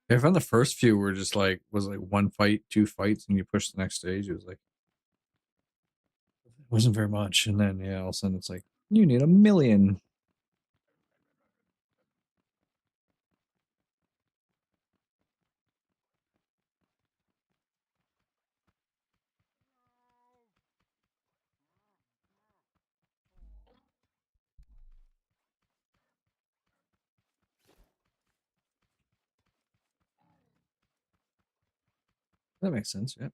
I found the first few were just like was like one fight, two fights, and you push the next stage. It was like it wasn't very much, and then yeah, all of a sudden it's like you need 1,000,000. That makes sense. Yeah.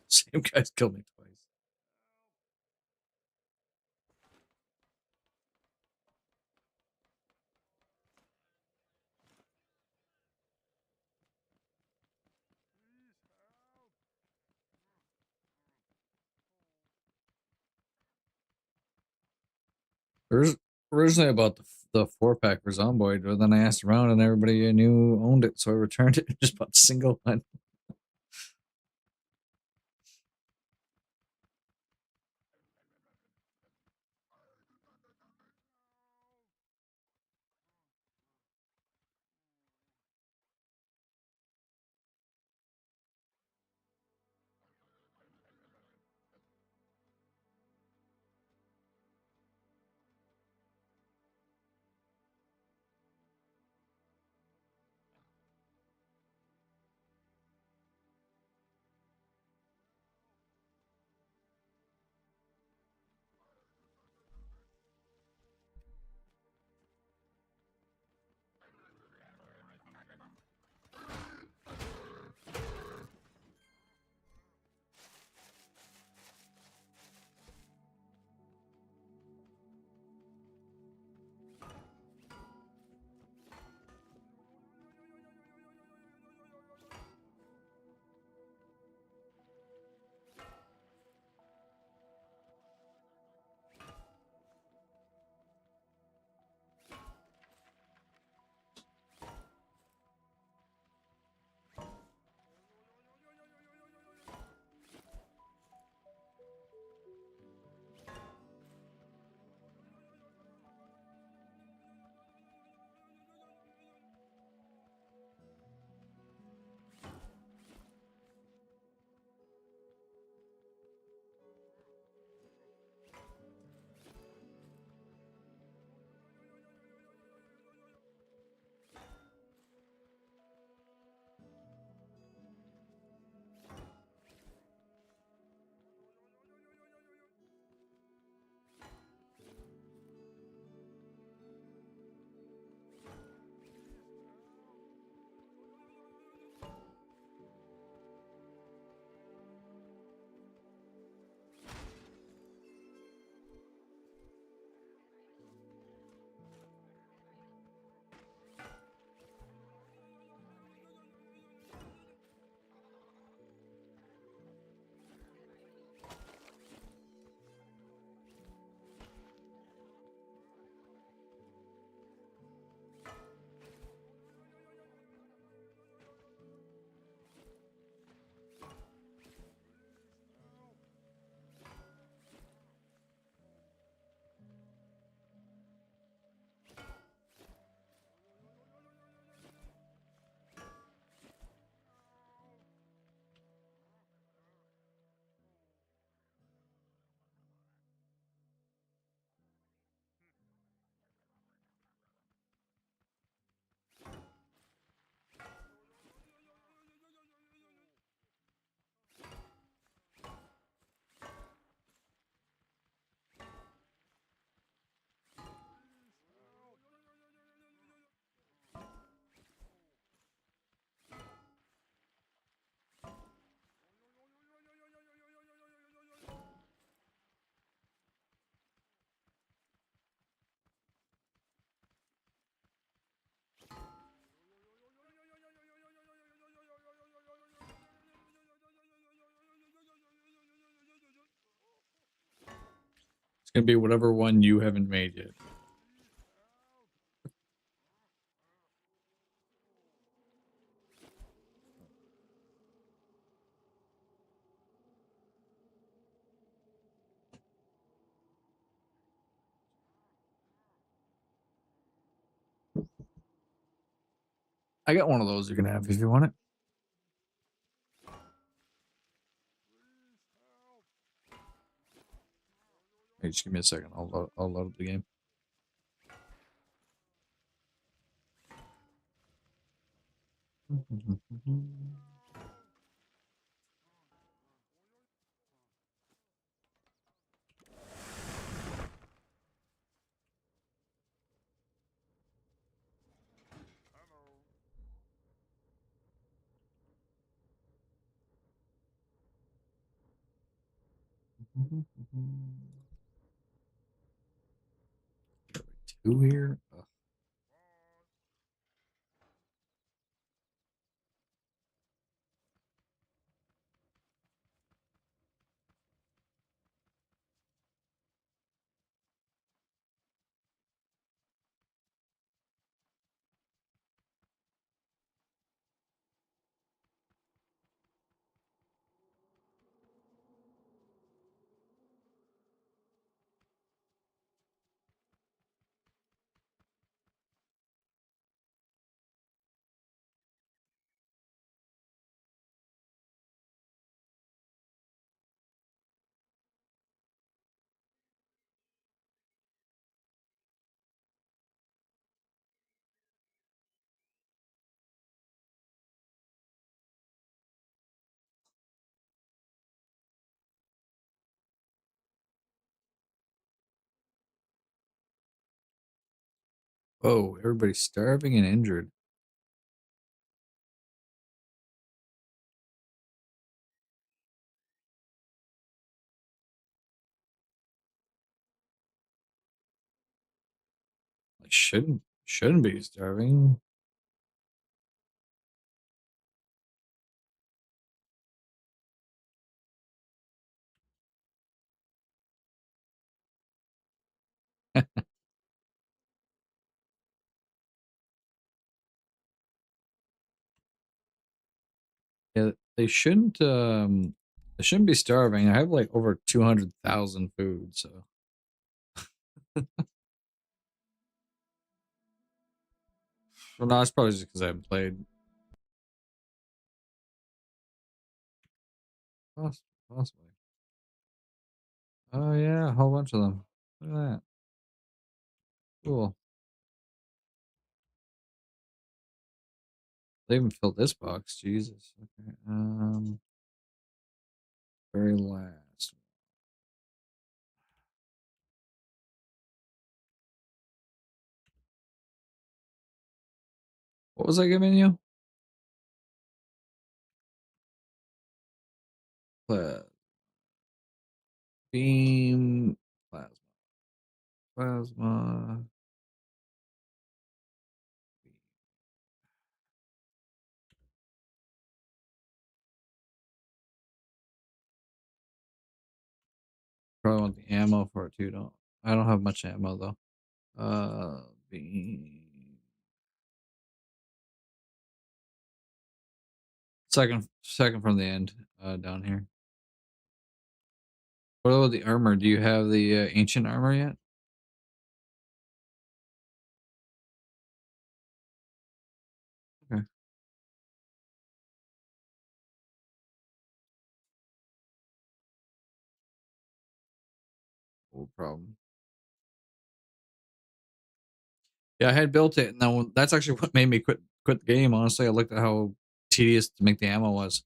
Same guys killed me twice. There's originally about the 4 pack for Zomboid, but then I asked around and everybody I knew owned it, so I returned it and just bought the single one. gonna be whatever one you haven't made yet. I got one of those you can have if you want it. Hey, just give me a second. I'll load up the game. Two here. Ugh. Oh, everybody's starving and injured. I shouldn't be starving. Yeah, they shouldn't be starving. I have like over 200,000 food, so well, no, it's probably just because I haven't played. Possibly. Oh yeah, a whole bunch of them. Look at that. Cool. They even filled this box. Jesus. Okay. Very last. What was I giving you? Pla- Beam. Plasma. Plasma. Probably want the ammo for it too. Don't I don't have much ammo though. Beam. Second from the end. Down here. What about the armor? Do you have the ancient armor yet? Okay. No problem. Yeah, I had built it, and then that's actually what made me quit the game. Honestly, I looked at how tedious to make the ammo was,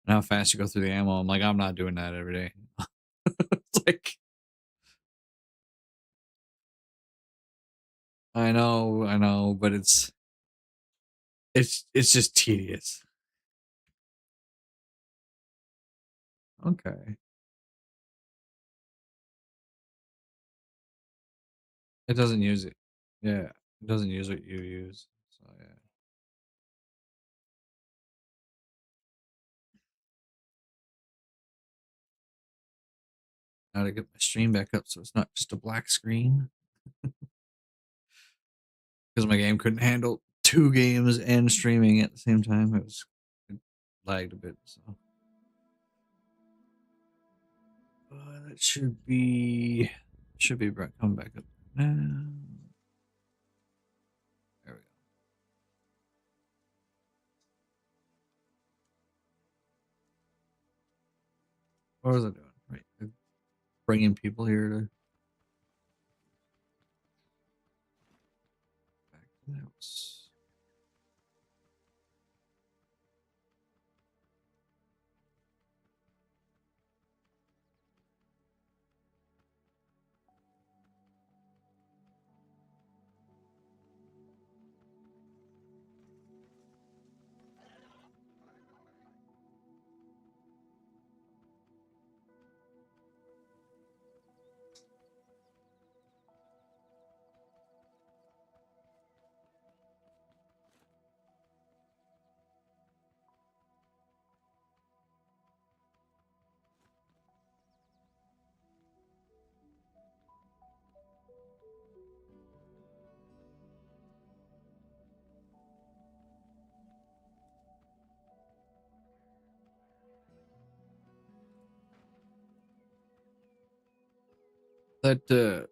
and how fast you go through the ammo. I'm like, I'm not doing that every day. It's like, I know, but it's just tedious. Okay, it doesn't use it. Yeah, it doesn't use what you use. So yeah. Now to get my stream back up so it's not just a black screen. Because my game couldn't handle 2 games and streaming at the same time. It lagged a bit, so. That should be coming back up now. There we go. What was I doing? Right, bringing people here to back to the house. That the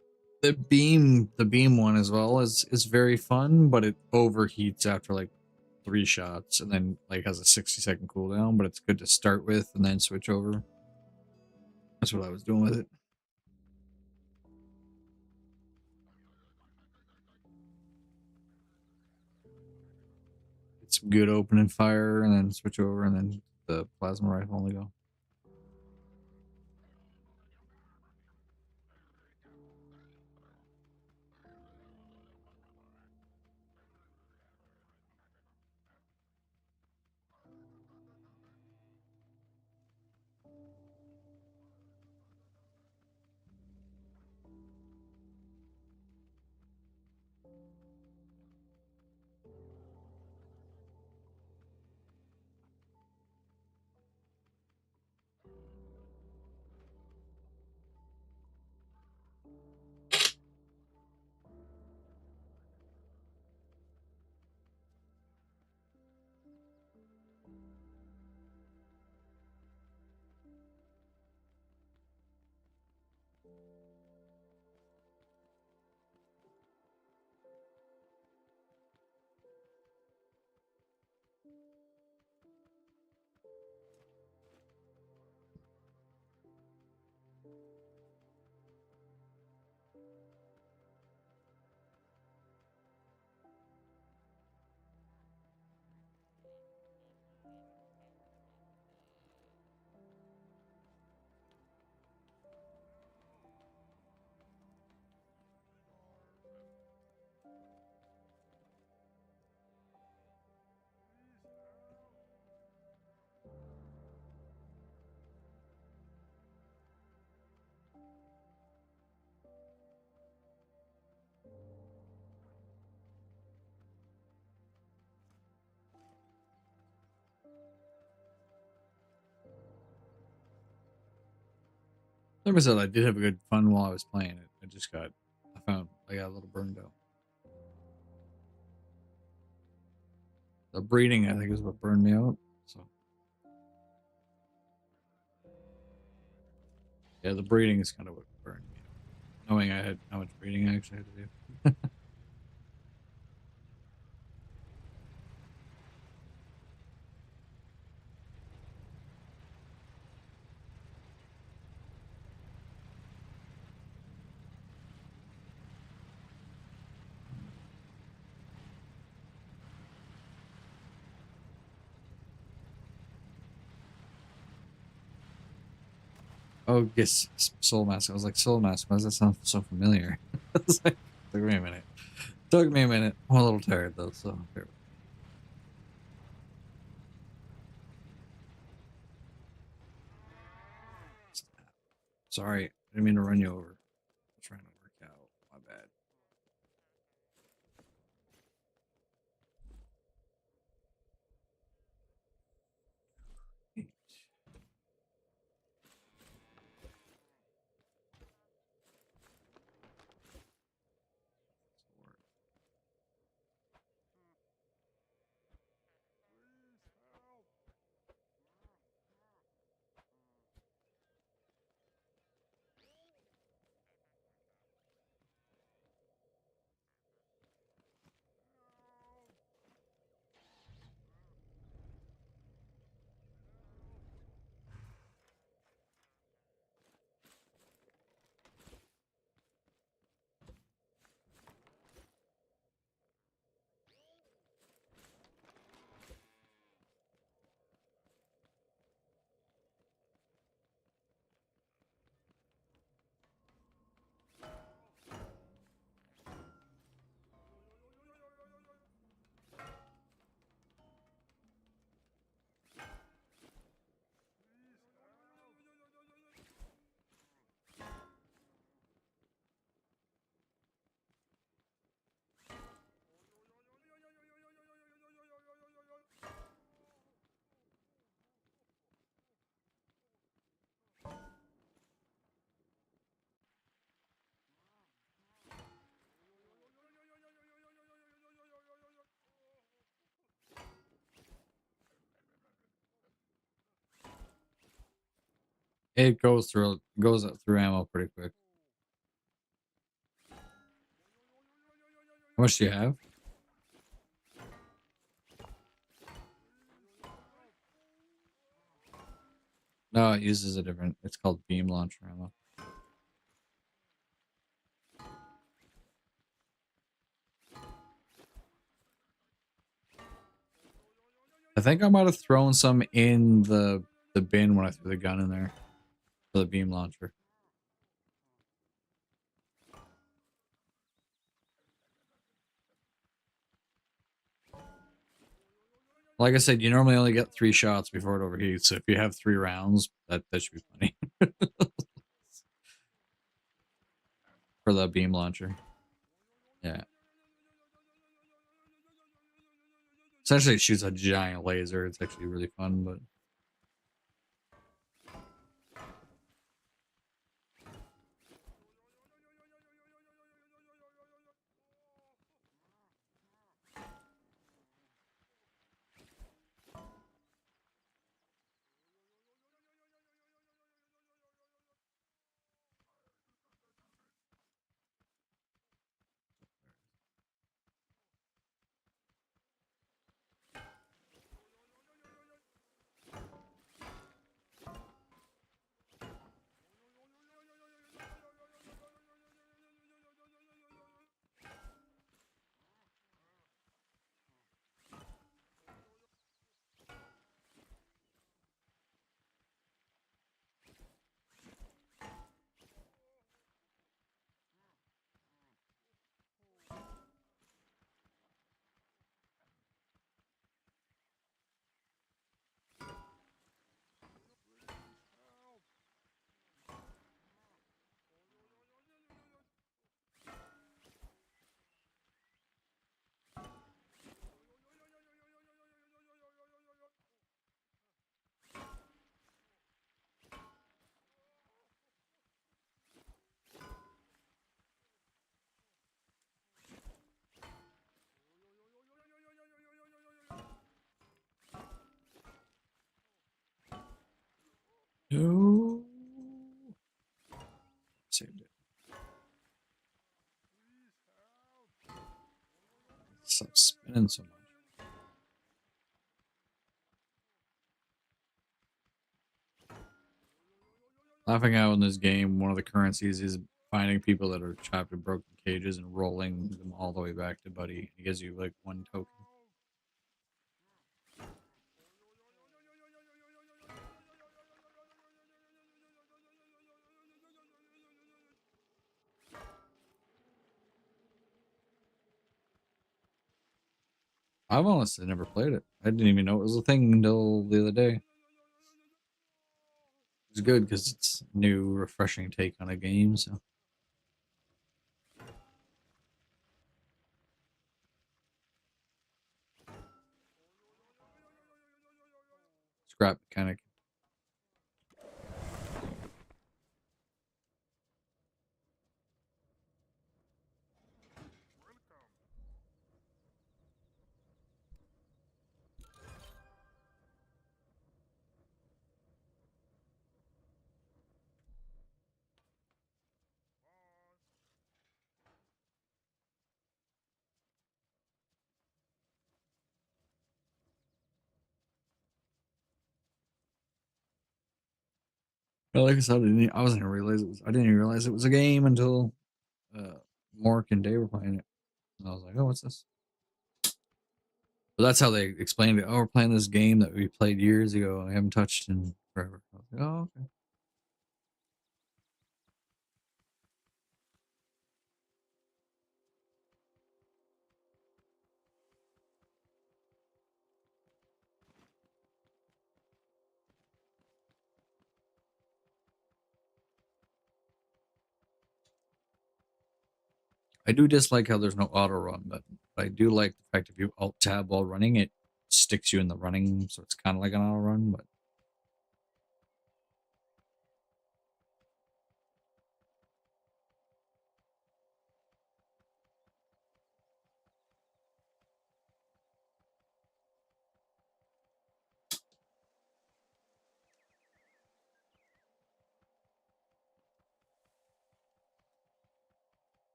beam one as well is very fun, but it overheats after like 3 shots and then like has a 60-second cooldown, but it's good to start with and then switch over. That's what I was doing with it. Get some good opening fire and then switch over and then the plasma rifle only go. Like I said, I did have a good fun while I was playing it. I got a little burned out. The breeding, I think, is what burned me out. So yeah, the breeding is kind of what burned me out. Knowing I had how much breeding I actually had to do. Oh, yes, Soul Mask. I was like, Soul Mask. Why does that sound so familiar? It's like, wait a minute. Took me a minute. I'm a little tired though, so here. Sorry, I didn't mean to run you over. I'm trying to work out. My bad. It goes up through ammo pretty quick. How much do you have? No, it uses a different. It's called beam launcher ammo. I think I might have thrown some in the bin when I threw the gun in there for the beam launcher. Like I said, you normally only get 3 shots before it overheats. So if you have 3 rounds, that should be plenty for the beam launcher. Yeah. Essentially, it shoots a giant laser. It's actually really fun, but no. Saved it. Stop spinning so much. Laughing out in this game, one of the currencies is finding people that are trapped in broken cages and rolling them all the way back to Buddy. He gives you like 1 token. I've honestly never played it. I didn't even know it was a thing until the other day. It's good because it's a new, refreshing take on a game. So scrap mechanic. Well, like I said, I wasn't gonna realize it was. I didn't even realize it was a game until Mork and Dave were playing it. And I was like, "Oh, what's this?" But that's how they explained it. Oh, we're playing this game that we played years ago and I haven't touched in forever. I was like, oh, okay. I do dislike how there's no auto run button, but I do like the fact if you alt tab while running, it sticks you in the running, so it's kind of like an auto run. But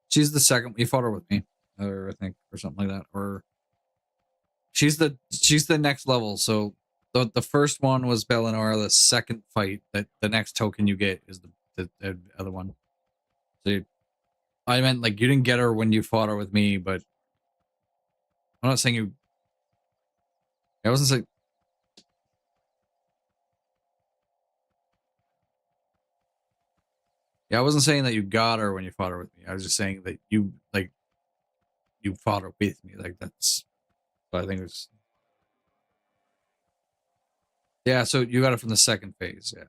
She's the second. You fought her with me, or I think, or something like that. Or she's the next level. So the first one was Bellinora. The second fight, that the next token you get is the other one. So I meant like you didn't get her when you fought her with me, but I'm not saying you. I wasn't saying. Yeah, I wasn't saying that you got her when you fought her with me. I was just saying that you fought her with me. Like that's. But I think it was. Yeah, so you got it from the second phase. Yeah.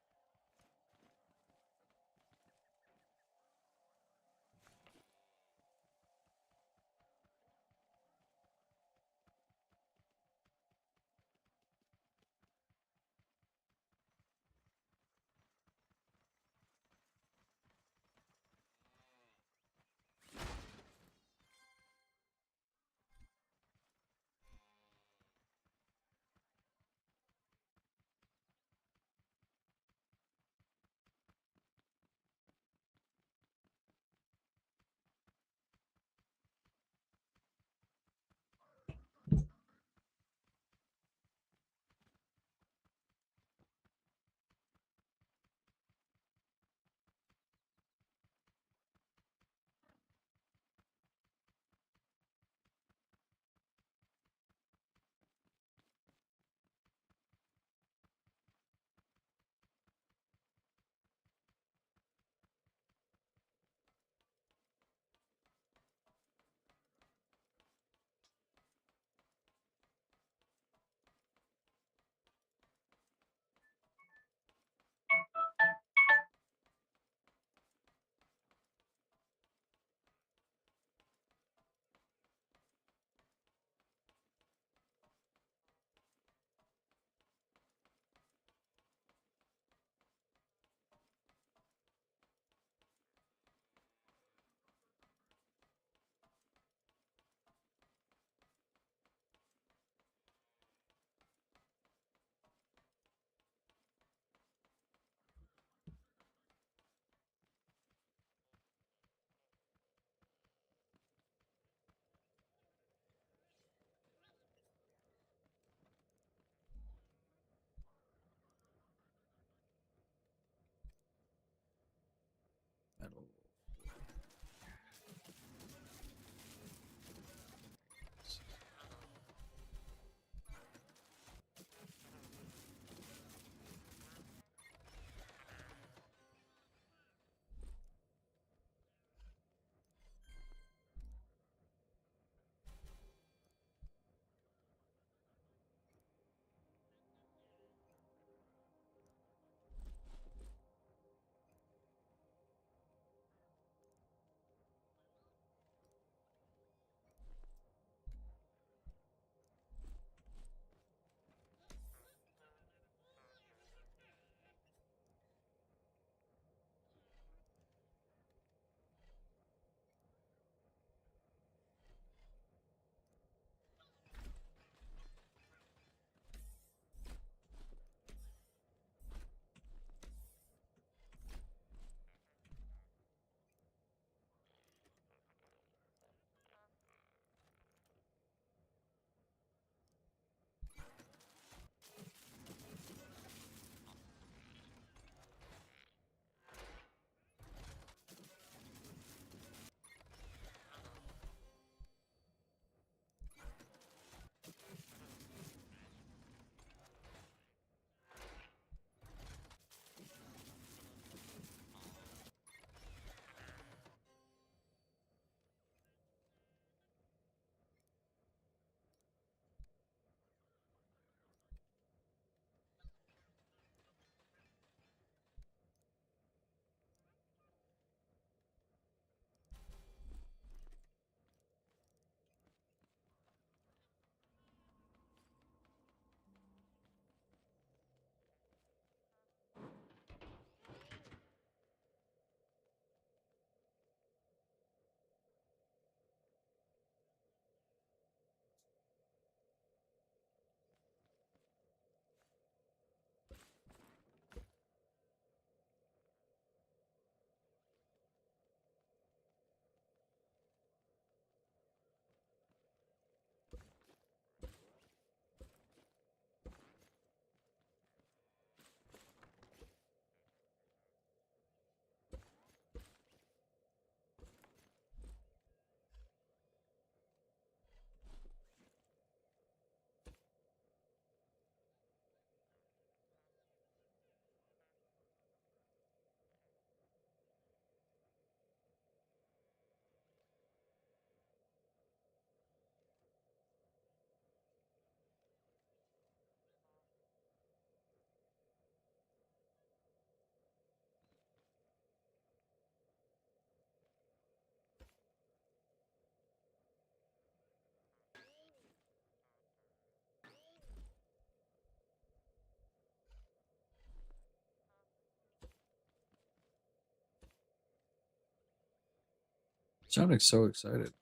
Sounding so excited.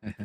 Right.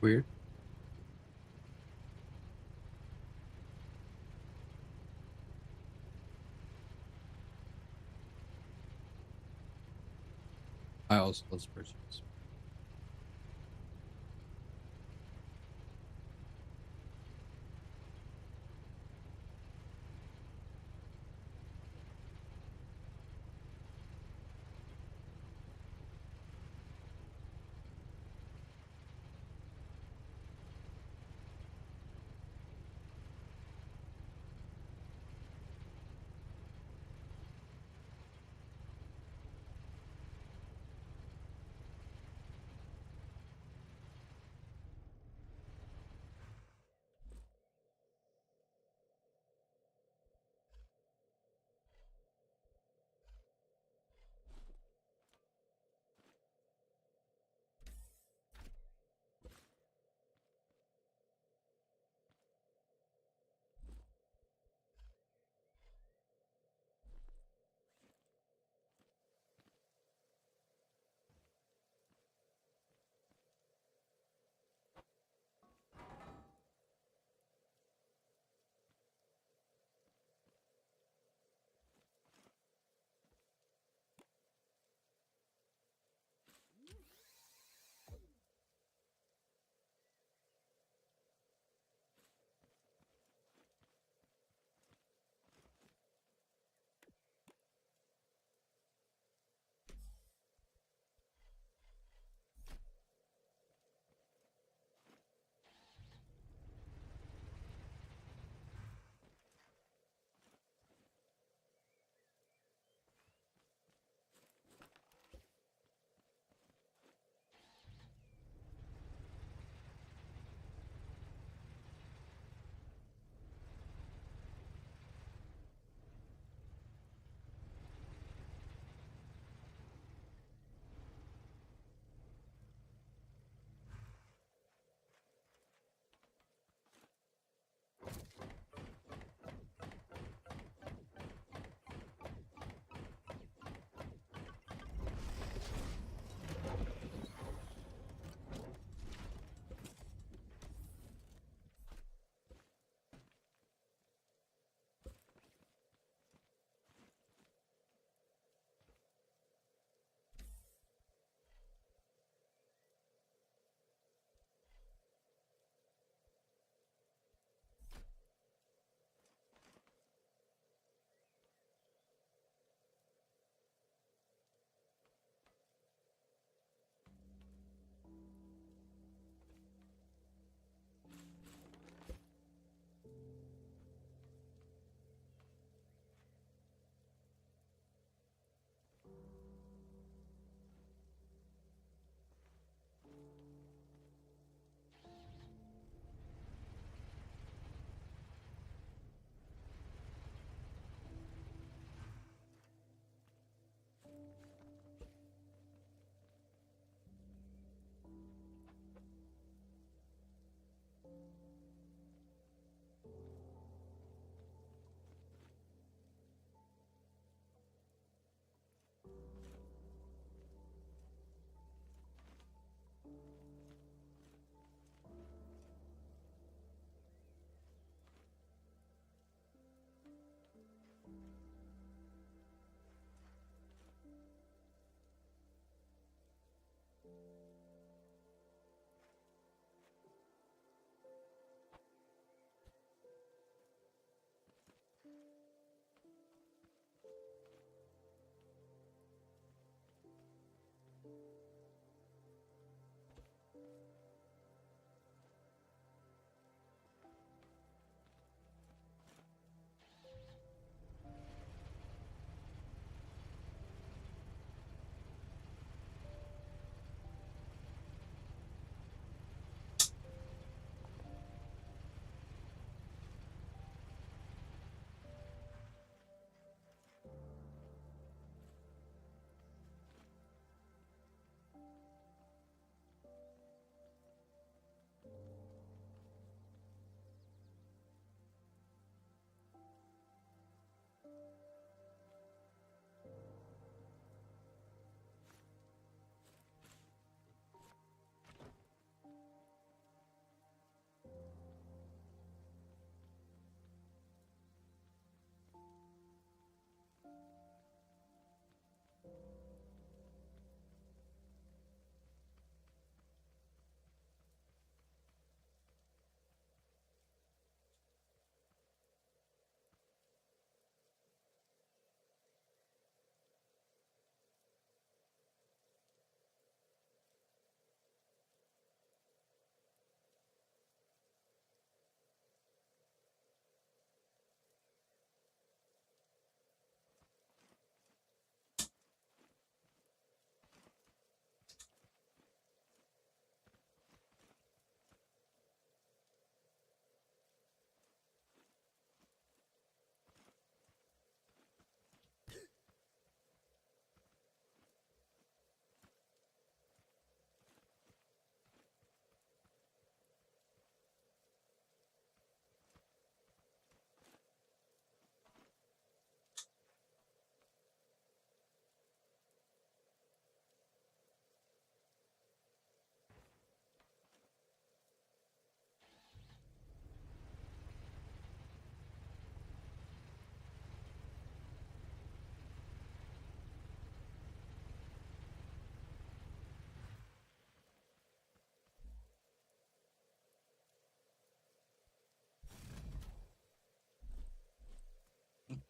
Weird. I also love spreadsheets.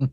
Right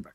back.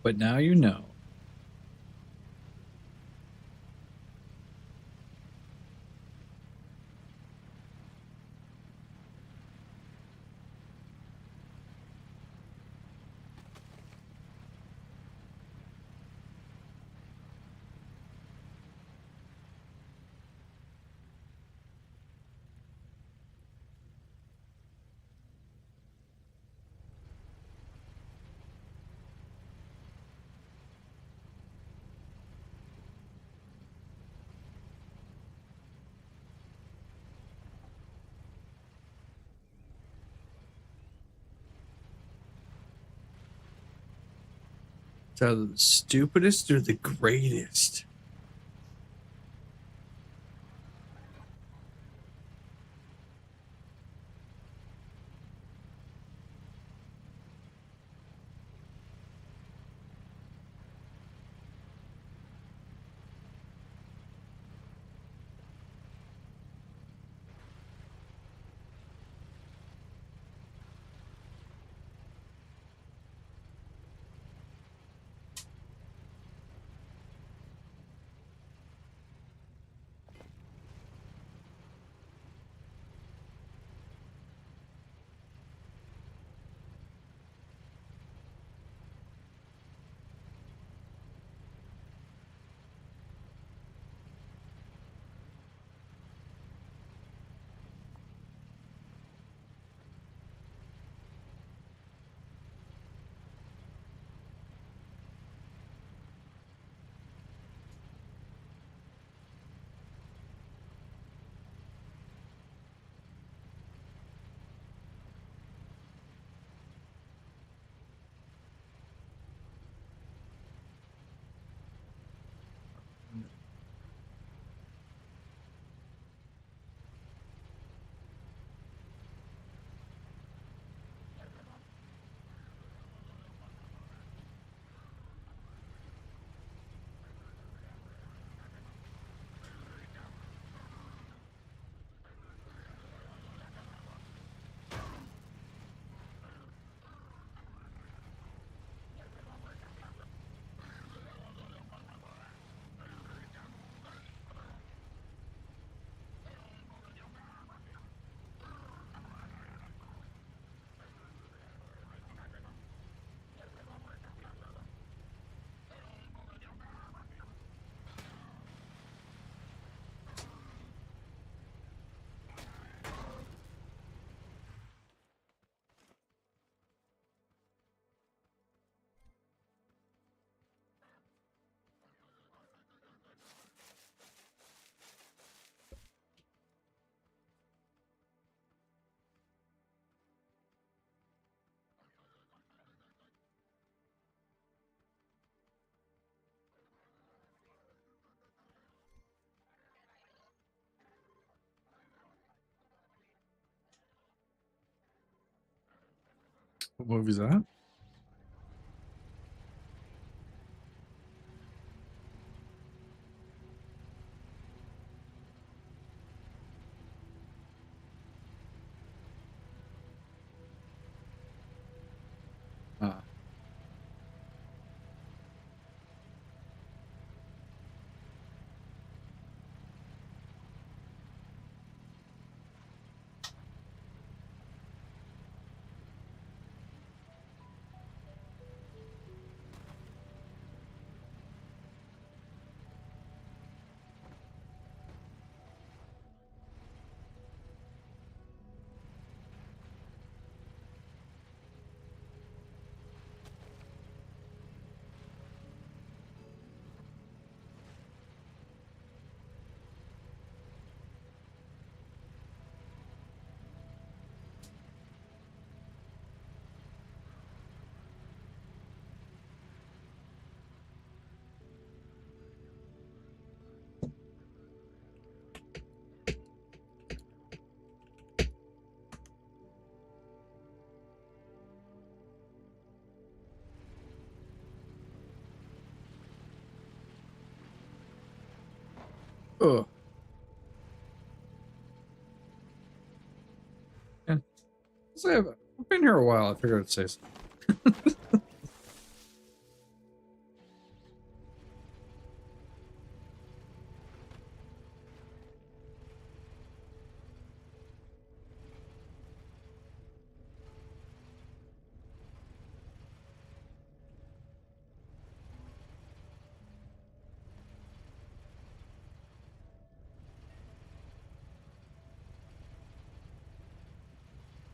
But now you know. So the stupidest or the greatest? What movie's that? Uh, oh, yeah. So I've been here a while. I figured I'd say so.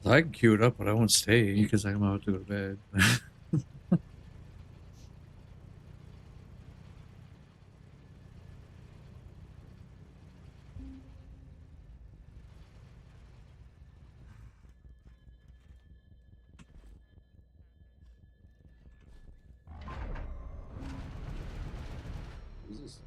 I can queue it up, but I won't stay because I'm about to go to bed. Jesus.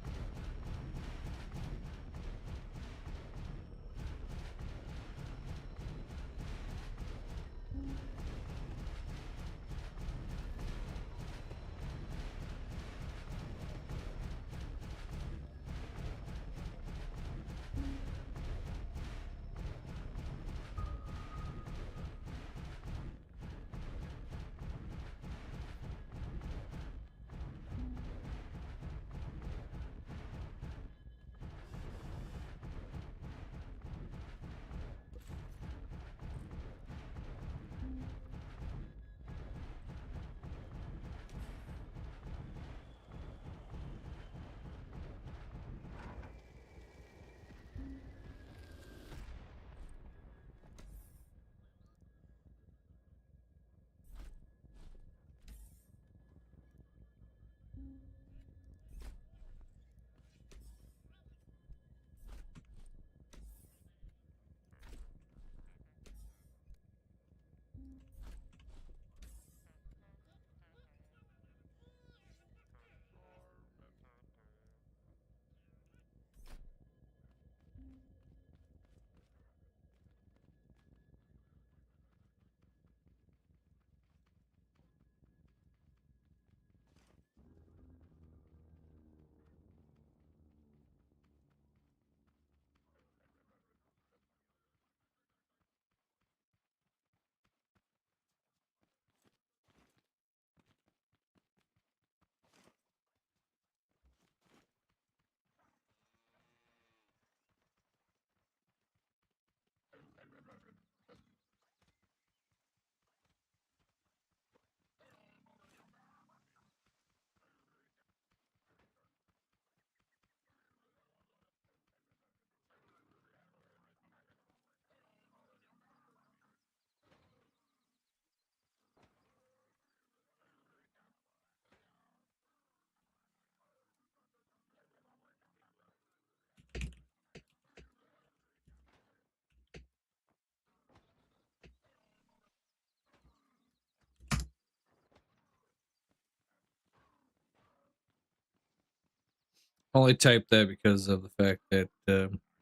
Only typed that because of the fact that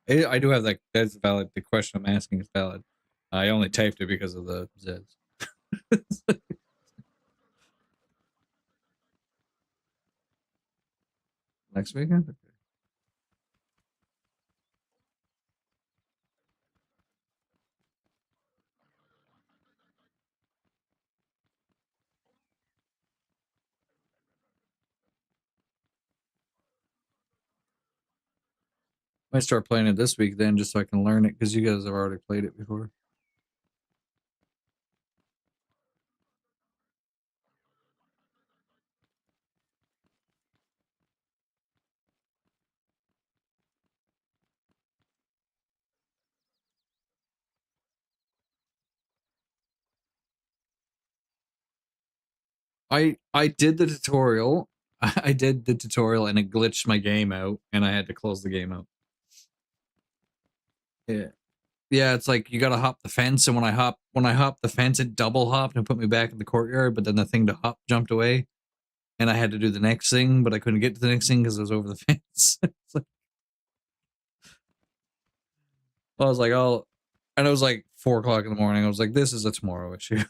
I do have that. That's valid. The question I'm asking is valid. I only typed it because of the Zeds. Next weekend? Okay. Might start playing it this week then, just so I can learn it because you guys have already played it before. I did the tutorial. I did the tutorial and it glitched my game out, and I had to close the game out. Yeah. Yeah, it's like you gotta hop the fence, and when I hopped the fence, it double hopped and put me back in the courtyard. But then the thing to hop jumped away, and I had to do the next thing, but I couldn't get to the next thing because it was over the fence. Like, I was like, oh, and it was like 4 o'clock in the morning. I was like, this is a tomorrow issue.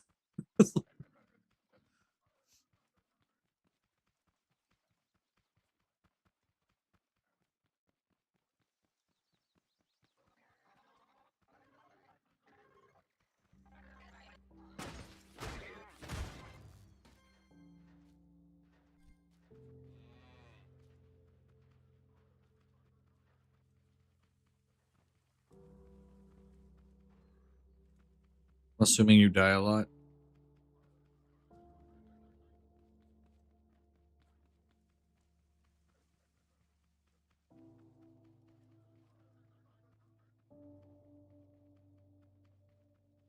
Assuming you die a lot.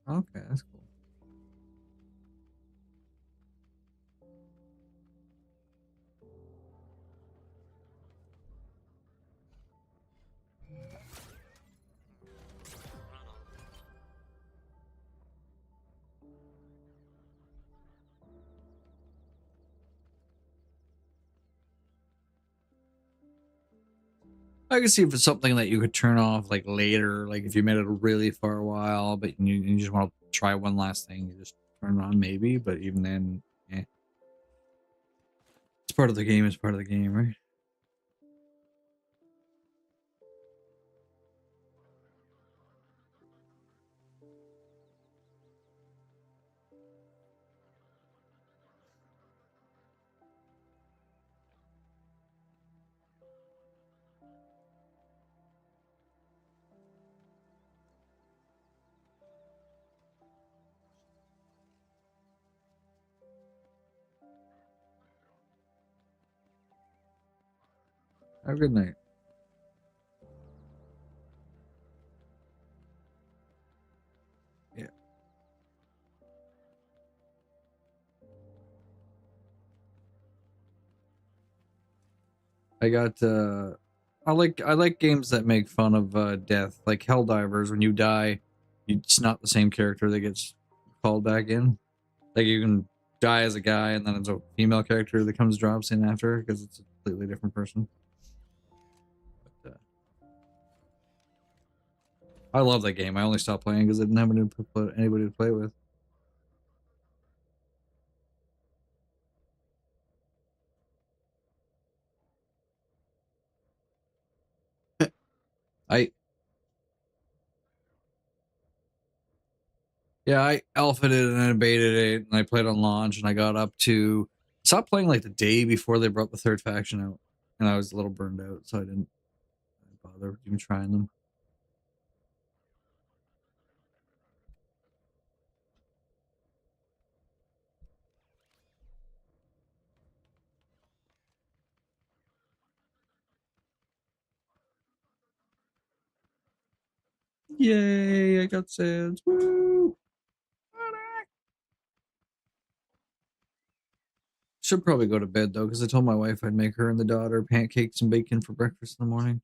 Okay, that's I can see if it's something that you could turn off like later, like if you made it really far a while, but you just want to try one last thing, you just turn it on maybe. But even then, yeah, it's part of the game. It's part of the game, right? Have a good night. Yeah, I got. I like games that make fun of death, like Helldivers. When you die, it's not the same character that gets called back in. Like you can die as a guy, and then it's a female character that comes drops in after because it's a completely different person. But, I love that game. I only stopped playing because I didn't have anybody to play with. I Yeah, I alphaed it and then betaed it, and I played on launch, and I got up to stopped playing like the day before they brought the third faction out, and I was a little burned out, so I didn't bother even trying them. Yay! I got Sans. Woo! Should probably go to bed though, because I told my wife I'd make her and the daughter pancakes and bacon for breakfast in the morning.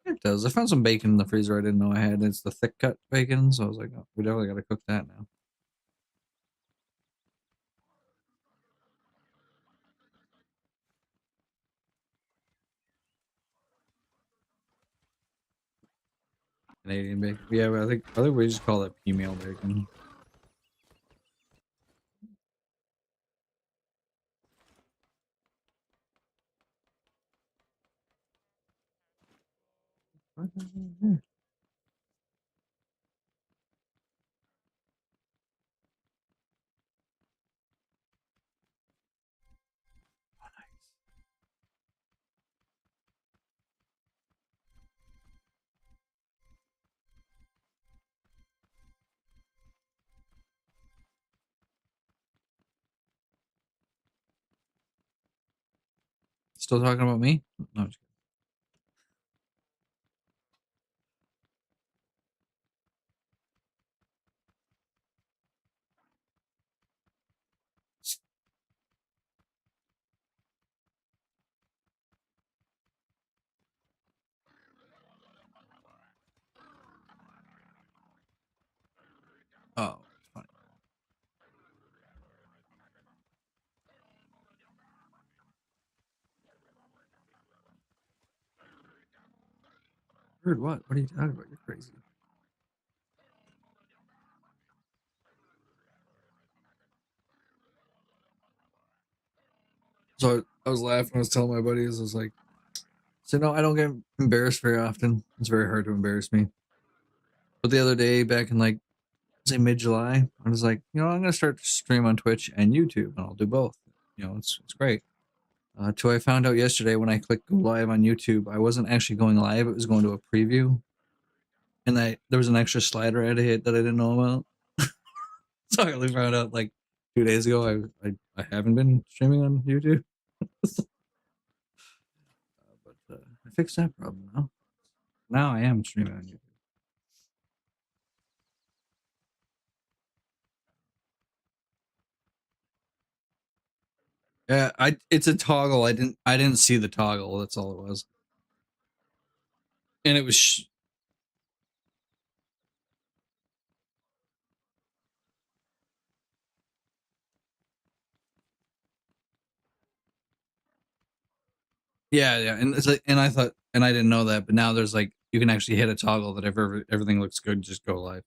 It does. I found some bacon in the freezer I didn't know I had. It's the thick cut bacon, so I was like, oh, we definitely got to cook that now. Canadian bacon. Yeah, but I think we just call it female bacon. Still talking about me? No, just oh, it's funny. Heard what? What are you talking about? You're crazy. So I was laughing. I was telling my buddies, I was like, so no, I don't get embarrassed very often. It's very hard to embarrass me. But the other day, back in like say mid July, I was like, I'm gonna start to stream on Twitch and YouTube, and I'll do both. It's great. Till I found out yesterday when I clicked go live on YouTube, I wasn't actually going live. It was going to a preview, and there was an extra slider I had to hit that I didn't know about. So I only found out like 2 days ago. I haven't been streaming on YouTube, but I fixed that problem now. Now I am streaming on YouTube. Yeah, it's a toggle. I didn't see the toggle. That's all it was. And it was Yeah, yeah, and it's like, and I thought, and I didn't know that, but now there's like you can actually hit a toggle that if everything looks good, just go live.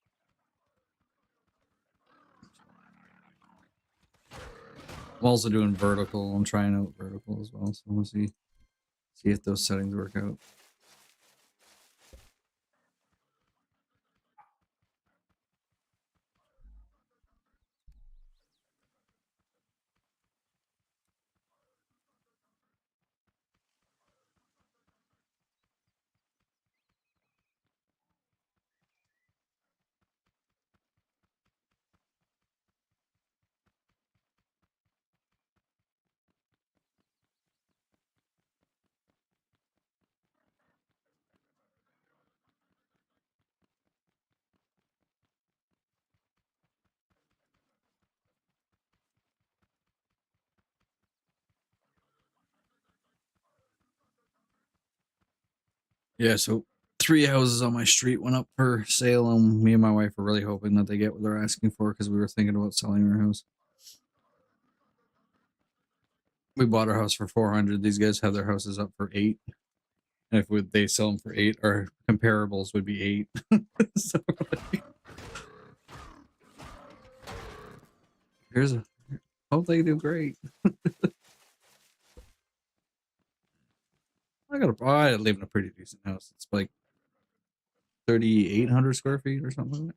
I'm also doing vertical. I'm trying out vertical as well, so we'll see if those settings work out. Yeah, so 3 houses on my street went up for sale, and me and my wife are really hoping that they get what they're asking for because we were thinking about selling our house. We bought our house for 400. These guys have their houses up for 8. And if they sell them for 8, our comparables would be 8. So like, here's a hope they do great. I live in a pretty decent house. It's like 3,800 square feet or something like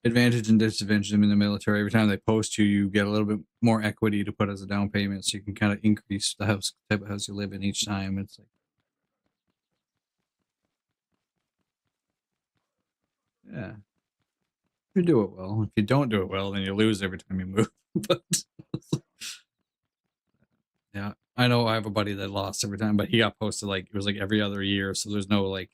that. Advantage and disadvantage in the military. Every time they post you, you get a little bit more equity to put as a down payment, so you can kind of increase the house type of house you live in each time. It's like, yeah, if you do it well. If you don't do it well, then you lose every time you move. But yeah, I know I have a buddy that lost every time, but he got posted like it was like every other year, so there's no like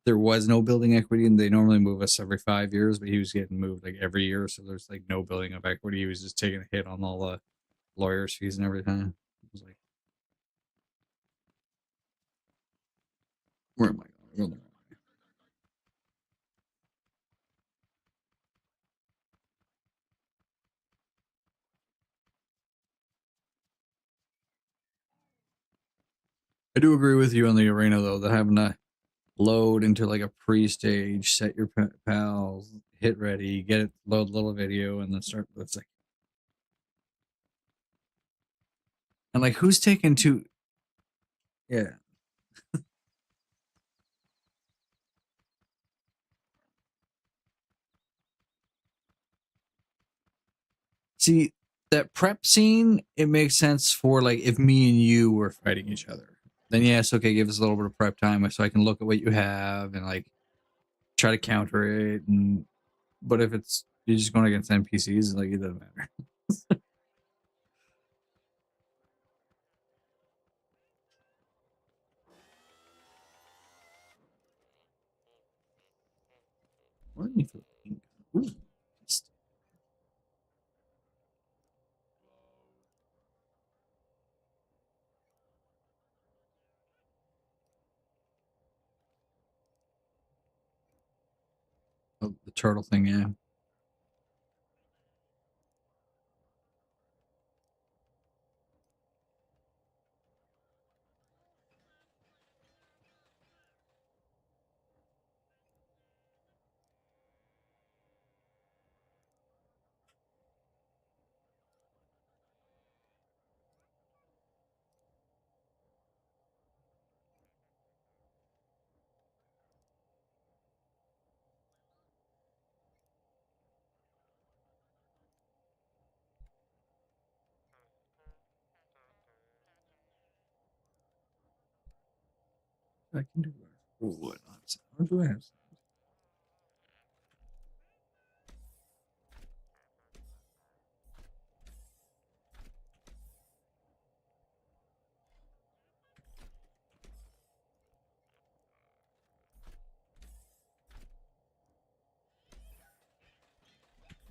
there was no building equity, and they normally move us every 5 years, but he was getting moved like every year, so there's like no building of equity. He was just taking a hit on all the lawyers' fees and everything. I was like, where am I going? I do agree with you on the arena though, that having to load into like a pre-stage, set your pals, hit ready, get it, load little video, and then start. It's like, and like who's taking two? Yeah. See, that prep scene, it makes sense for like if me and you were fighting each other. Then yes, okay, give us a little bit of prep time so I can look at what you have and like try to counter it. And but if it's you're just going against NPCs, like it doesn't matter. What do you feel? Ooh, oh, the turtle thing, yeah. I can do it. Ooh, what do I have?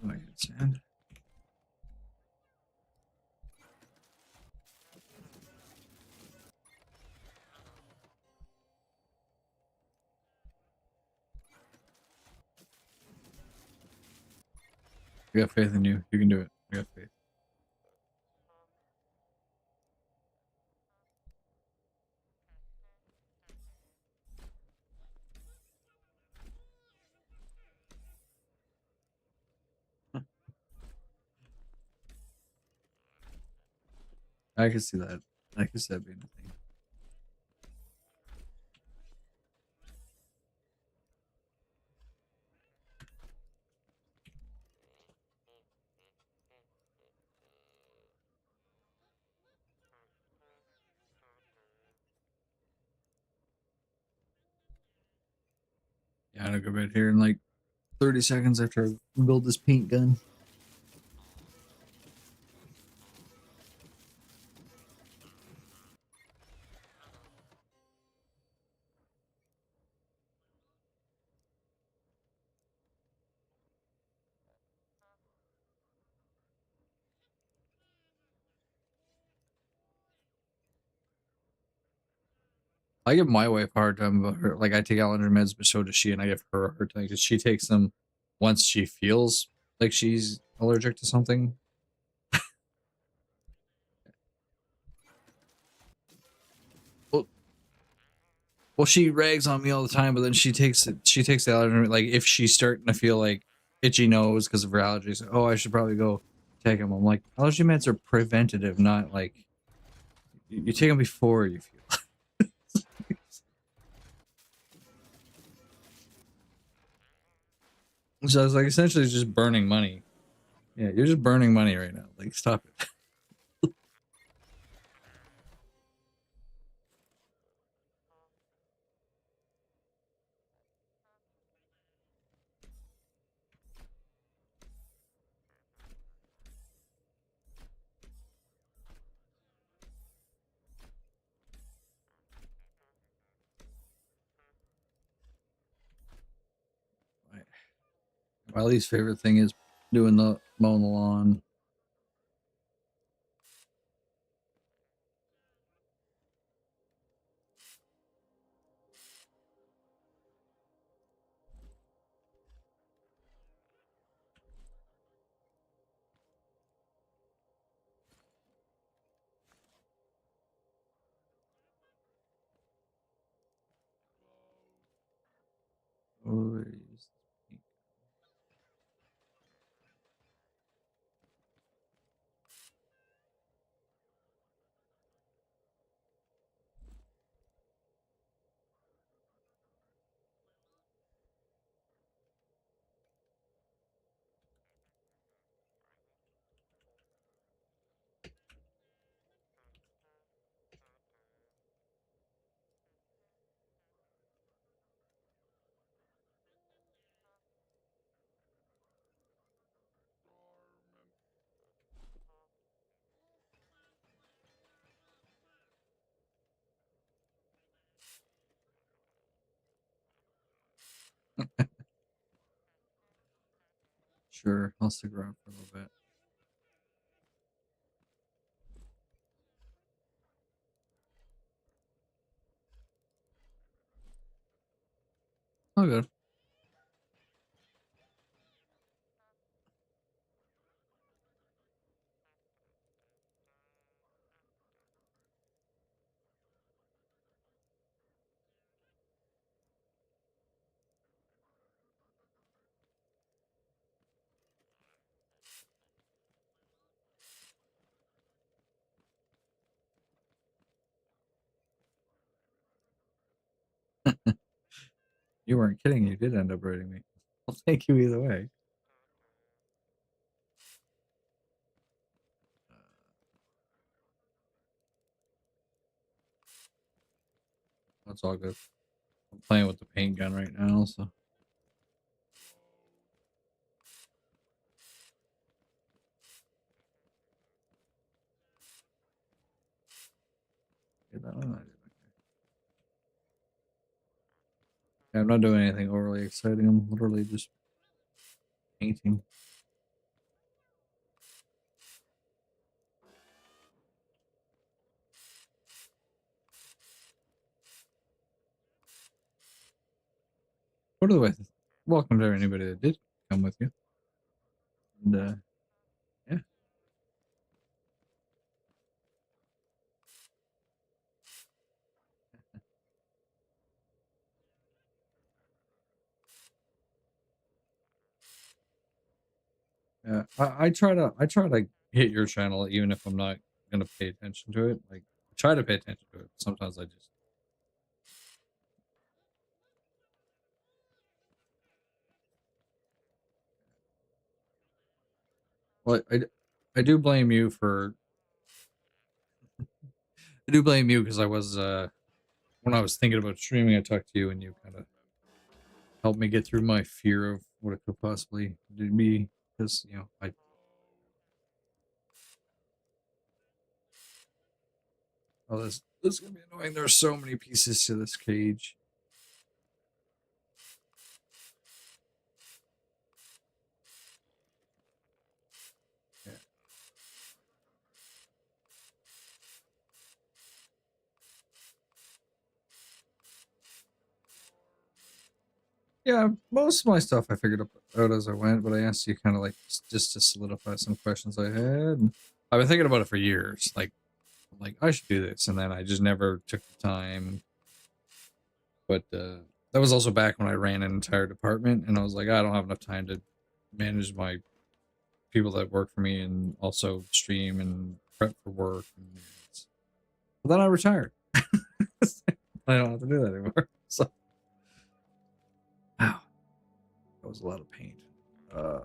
Oh, I got sand. I got faith in you. You can do it. I got faith. I can see that. I can see that being a thing. Yeah, I'm gonna go bed here in like 30 seconds after I build this paint gun. I give my wife a hard time about her. Like I take allergy meds, but so does she, and I give her a hard time because she takes them once she feels like she's allergic to something. Well, well, she rags on me all the time, but then she takes it. She takes the allergy. Like if she's starting to feel like itchy nose because of her allergies, oh, I should probably go take them. I'm like, allergy meds are preventative, not like you take them before you feel. So it's like essentially it's just burning money. Yeah, you're just burning money right now. Like stop it. My least favorite thing is doing the mowing the lawn. Oh, sure, I'll stick around for a little bit. Oh, good. You weren't kidding. You did end up rating me. Well, thank you either way. That's all good. I'm playing with the paint gun right now, so. Get that one. Yeah, I'm not doing anything overly exciting. I'm literally just painting. By the way, welcome to anybody that did come with you. And yeah. Yeah, I try to hit your channel even if I'm not gonna pay attention to it. Like, I try to pay attention to it. Sometimes I just well, I do blame you for I do blame you because I was when I was thinking about streaming, I talked to you and you kind of helped me get through my fear of what it could possibly be. Because I oh this is gonna be annoying. There's so many pieces to this cage. Yeah. Yeah, most of my stuff I figured out as I went, but I asked you kind of like just to solidify some questions I had. And I've been thinking about it for years. Like I should do this, and then I just never took the time. But that was also back when I ran an entire department, and I was like, I don't have enough time to manage my people that work for me, and also stream and prep for work. And but then I retired. I don't have to do that anymore. So, wow, that was a lot of paint. Uh,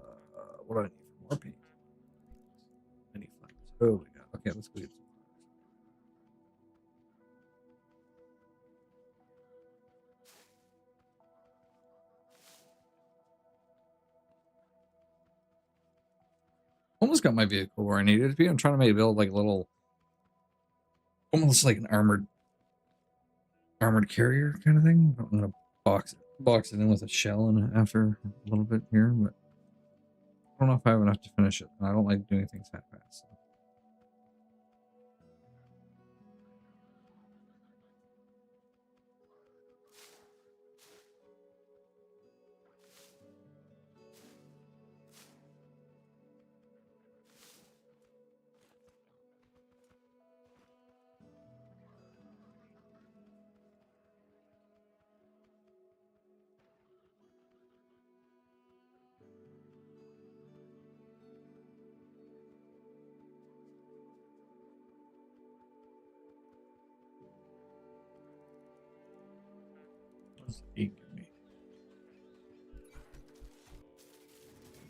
what do I need for more paint? I need flowers. Oh my god. Okay, let's go get some flowers. Almost got my vehicle where I needed it to be. I'm trying to make it build like a little, almost like an armored carrier kind of thing. I'm gonna box it in with a shell and after a little bit here, but I don't know if I have enough to finish it. And I don't like doing things that fast. So. What's 8 give me?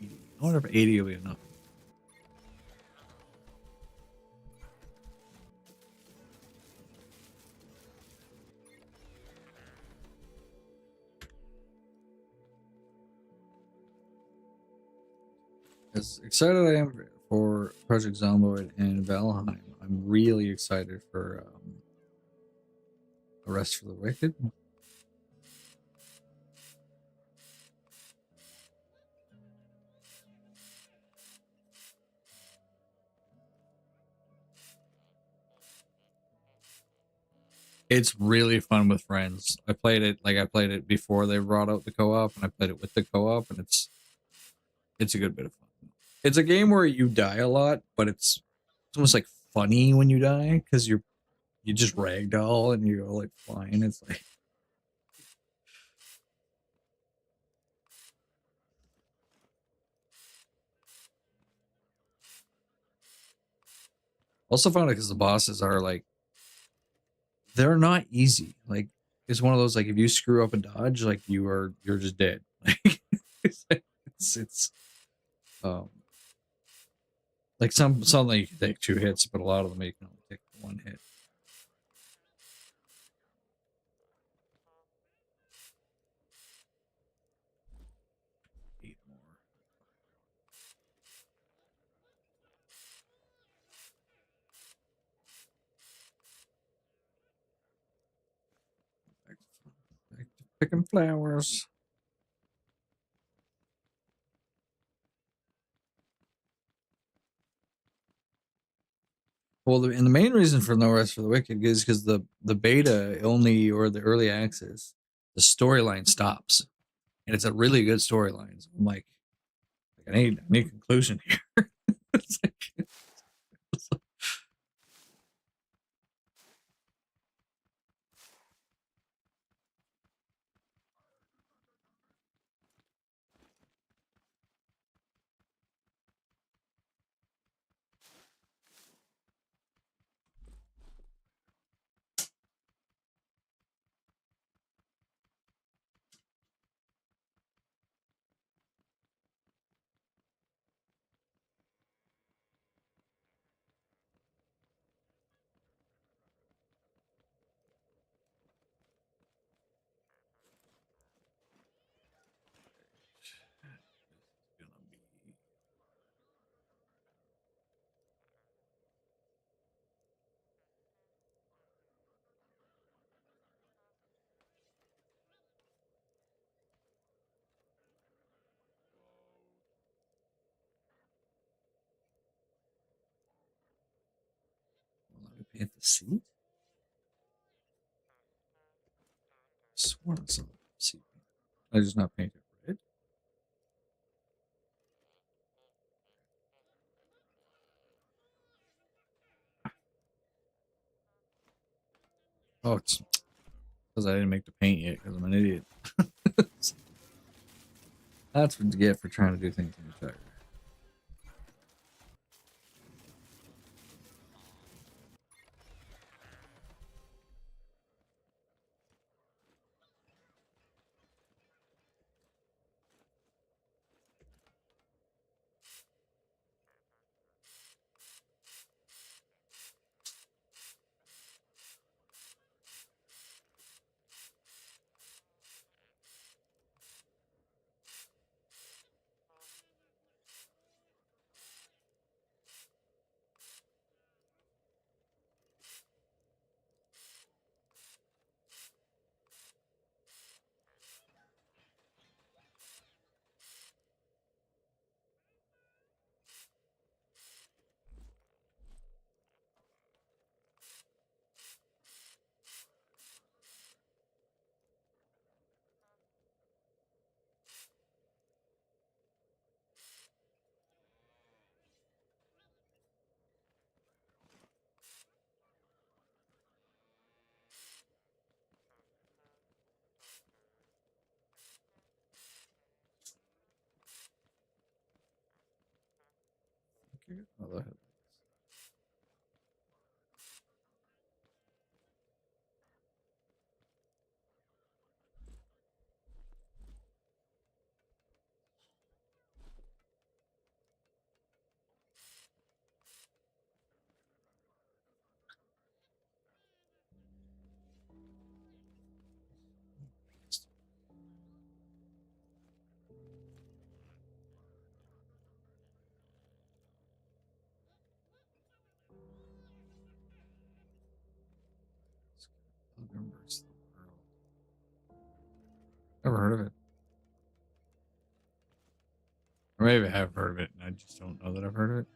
80. I wonder if 80 will be enough. As excited I am for Project Zomboid and Valheim, I'm really excited for Arrest for the Wicked. It's really fun with friends. I played it before they brought out the co-op, and I played it with the co-op, and it's a good bit of fun. It's a game where you die a lot, but it's almost like funny when you die because you just ragdoll and you go like flying. It's like also found it because the bosses are like they're not easy. Like it's one of those like if you screw up a dodge, like you're just dead. Like it's um like some that you can take 2 hits, but a lot of them you can only take 1 hit. Eight more. Back to picking flowers. Well, and the main reason for No Rest for the Wicked is because the beta only or the early access, the storyline stops, and it's a really good storyline. So I'm like I need conclusion here. It's like, paint the seat? I swore I saw the seat. I just not paint it red. Oh, it's because I didn't make the paint yet because I'm an idiot. That's what you get for trying to do things in the checker. Oh, the headlights. Pilgrim versus the World. Never heard of it. Or maybe I have heard of it and I just don't know that I've heard of it.